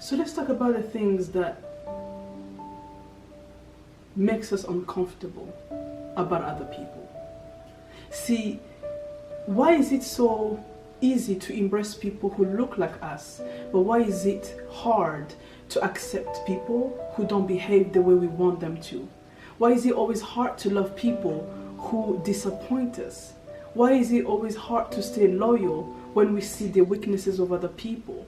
So let's talk about the things that makes us uncomfortable about other people. See, why is it so easy to embrace people who look like us, but why is it hard to accept people who don't behave the way we want them to? Why is it always hard to love people who disappoint us? Why is it always hard to stay loyal when we see the weaknesses of other people?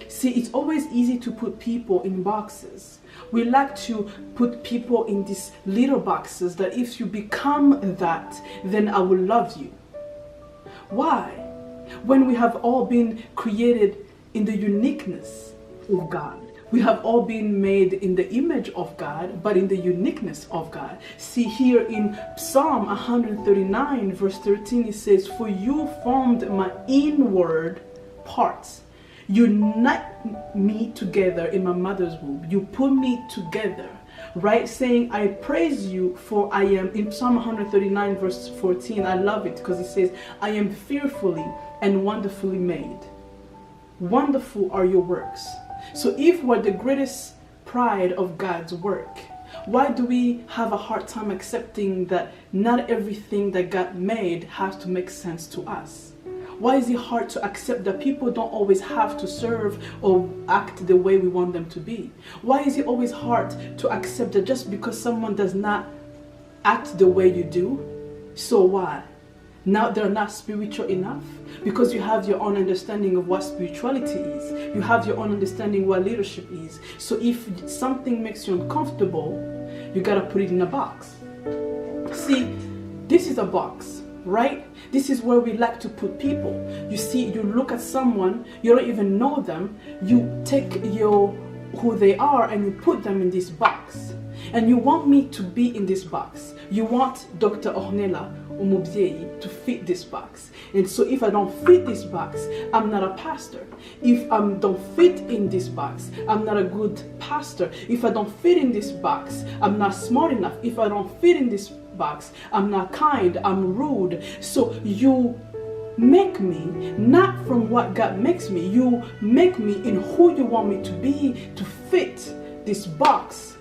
See, it's always easy to put people in boxes. We like to put people in these little boxes that if you become that, then I will love you. Why? When we have all been created in the uniqueness of God. We have all been made in the image of God, but in the uniqueness of God. See, here in Psalm 139 verse 13, it says, "For you formed my inward parts. You knit me together in my mother's womb. You put me together," right? Saying, I praise you for I am, in Psalm 139 verse 14, I love it because it says, "I am fearfully and wonderfully made. Wonderful are your works." So if we're the greatest pride of God's work, why do we have a hard time accepting that not everything that God made has to make sense to us? Why is it hard to accept that people don't always have to serve or act the way we want them to be? Why is it always hard to accept that just because someone does not act the way you do, so what? Now they're not spiritual enough? Because you have your own understanding of what spirituality is. You have your own understanding what leadership is. So if something makes you uncomfortable, you gotta put it in a box. See, this is a box, right? This is where we like to put people. You see, you look at someone, you don't even know them, you take who they are and you put them in this box. And you want me to be in this box. You want Dr. Ornella Umubyeyi to fit this box. And so if I don't fit this box, I'm not a pastor. If I don't fit in this box, I'm not a good pastor. If I don't fit in this box, I'm not smart enough. If I don't fit in this box, I'm not kind, I'm rude. So you make me not from what God makes me. You make me in who you want me to be to fit this box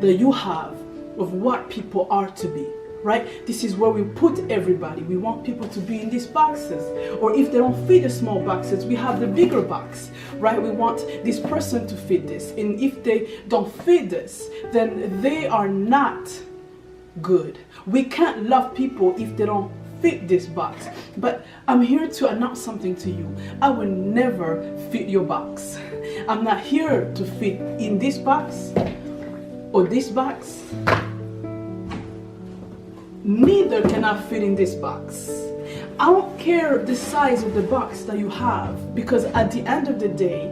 that you have of what people are to be. Right? This is where we put everybody. We want people to be in these boxes. Or if they don't fit the small boxes, we have the bigger box. Right? We want this person to fit this. And if they don't fit this, then they are not good. We can't love people if they don't fit this box. But I'm here to announce something to you. I will never fit your box. I'm not here to fit in this box or this box. Neither can I fit in this box. I don't care the size of the box that you have, because at the end of the day,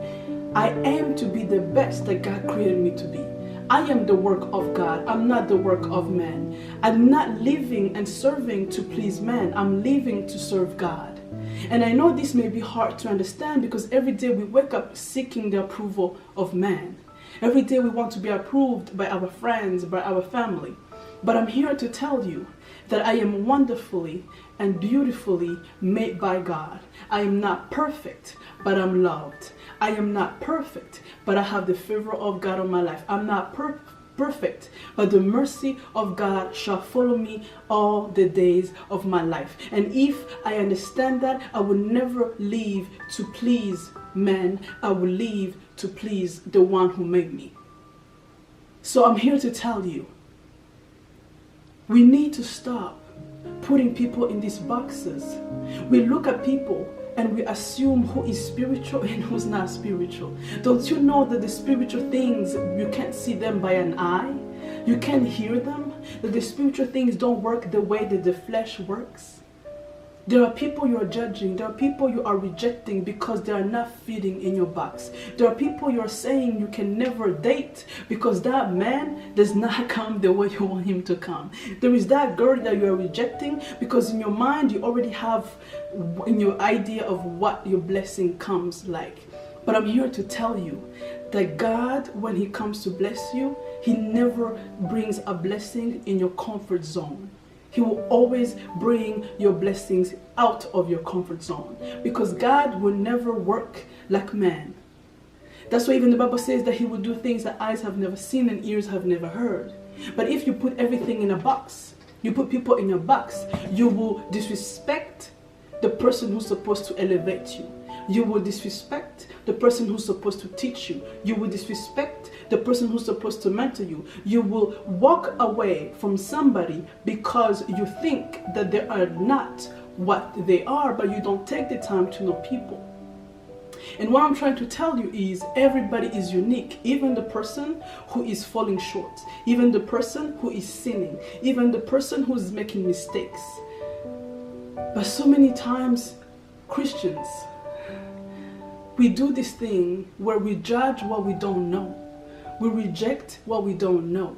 I aim to be the best that God created me to be. I am the work of God. I'm not the work of man. I'm not living and serving to please man. I'm living to serve God. And I know this may be hard to understand because every day we wake up seeking the approval of man. Every day we want to be approved by our friends, by our family. But I'm here to tell you that I am wonderfully and beautifully made by God. I am not perfect, but I'm loved. I am not perfect, but I have the favor of God on my life. I'm not perfect, but the mercy of God shall follow me all the days of my life. And if I understand that, I will never live to please man. I will live to please the one who made me. So I'm here to tell you, we need to stop putting people in these boxes. We look at people and we assume who is spiritual and who's not spiritual. Don't you know that the spiritual things, you can't see them by an eye? You can't hear them? That the spiritual things don't work the way that the flesh works? There are people you are judging. There are people you are rejecting because they are not fitting in your box. There are people you are saying you can never date because that man does not come the way you want him to come. There is that girl that you are rejecting because in your mind you already have in your idea of what your blessing comes like. But I'm here to tell you that God, when he comes to bless you, he never brings a blessing in your comfort zone. He will always bring your blessings out of your comfort zone because God will never work like man. That's why even the Bible says that he will do things that eyes have never seen and ears have never heard. But if you put everything in a box, you put people in a box, you will disrespect the person who's supposed to elevate you. You will disrespect the person who's supposed to teach you. You will disrespect the person who's supposed to mentor you. You will walk away from somebody because you think that they are not what they are, but you don't take the time to know people. And what I'm trying to tell you is everybody is unique. Even the person who is falling short, even the person who is sinning, even the person who is making mistakes. But so many times, Christians, we do this thing where we judge what we don't know. We reject what we don't know.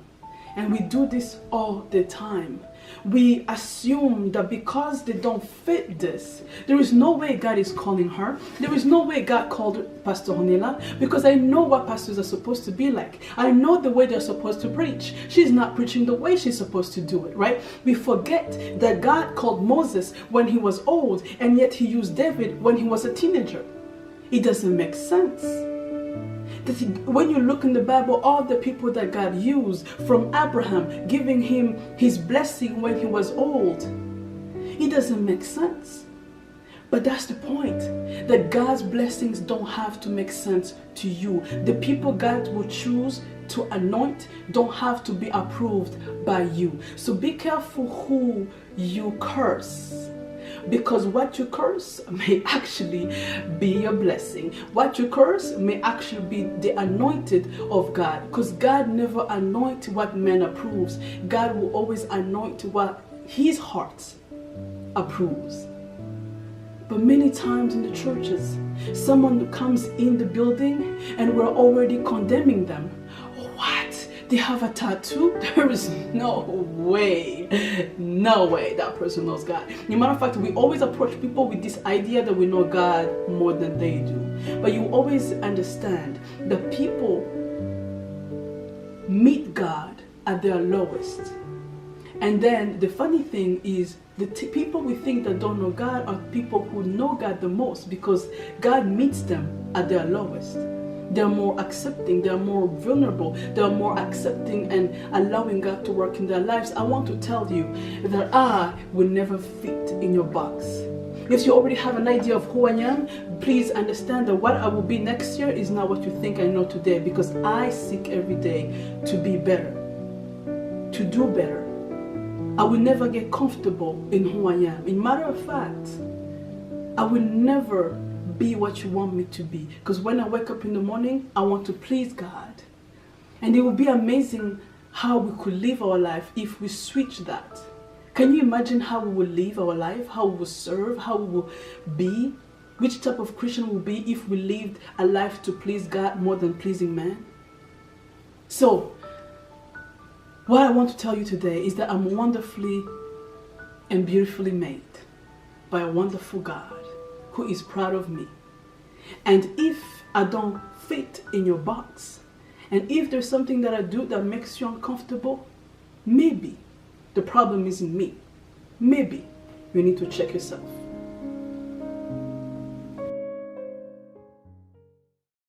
And we do this all the time. We assume that because they don't fit this, there is no way God is calling her. There is no way God called Pastor Ornella, because I know what pastors are supposed to be like. I know the way they're supposed to preach. She's not preaching the way she's supposed to do it, right? We forget that God called Moses when he was old, and yet he used David when he was a teenager. It doesn't make sense. When you look in the Bible, all the people that God used, from Abraham giving him his blessing when he was old, it doesn't make sense. But that's the point, that God's blessings don't have to make sense to you. The people God will choose to anoint don't have to be approved by you. So be careful who you curse. Because what you curse may actually be a blessing. What you curse may actually be the anointed of God. Because God never anoints what man approves. God will always anoint what his heart approves. But many times in the churches, someone comes in the building and we're already condemning them. What? They have a tattoo? There is no way that person knows God. As a matter of fact, we always approach people with this idea that we know God more than they do. But you always understand that people meet God at their lowest. And then the funny thing is, the people we think that don't know God are people who know God the most, because God meets them at their lowest. They're more accepting, they're more vulnerable, they're more accepting and allowing God to work in their lives. I want to tell you that I will never fit in your box. If you already have an idea of who I am, please understand that what I will be next year is not what you think I know today, because I seek every day to be better, to do better. I will never get comfortable in who I am. In matter of fact, I will never be what you want me to be, because when I wake up in the morning, I want to please God. And it would be amazing how we could live our life if we switch that. Can you imagine how we will live our life, how we will serve, how we will be, which type of Christian we will be if we lived a life to please God more than pleasing man? So what I want to tell you today is that I'm wonderfully and beautifully made by a wonderful God who is proud of me. And if I don't fit in your box, and if there's something that I do that makes you uncomfortable, maybe the problem isn't me. Maybe you need to check yourself.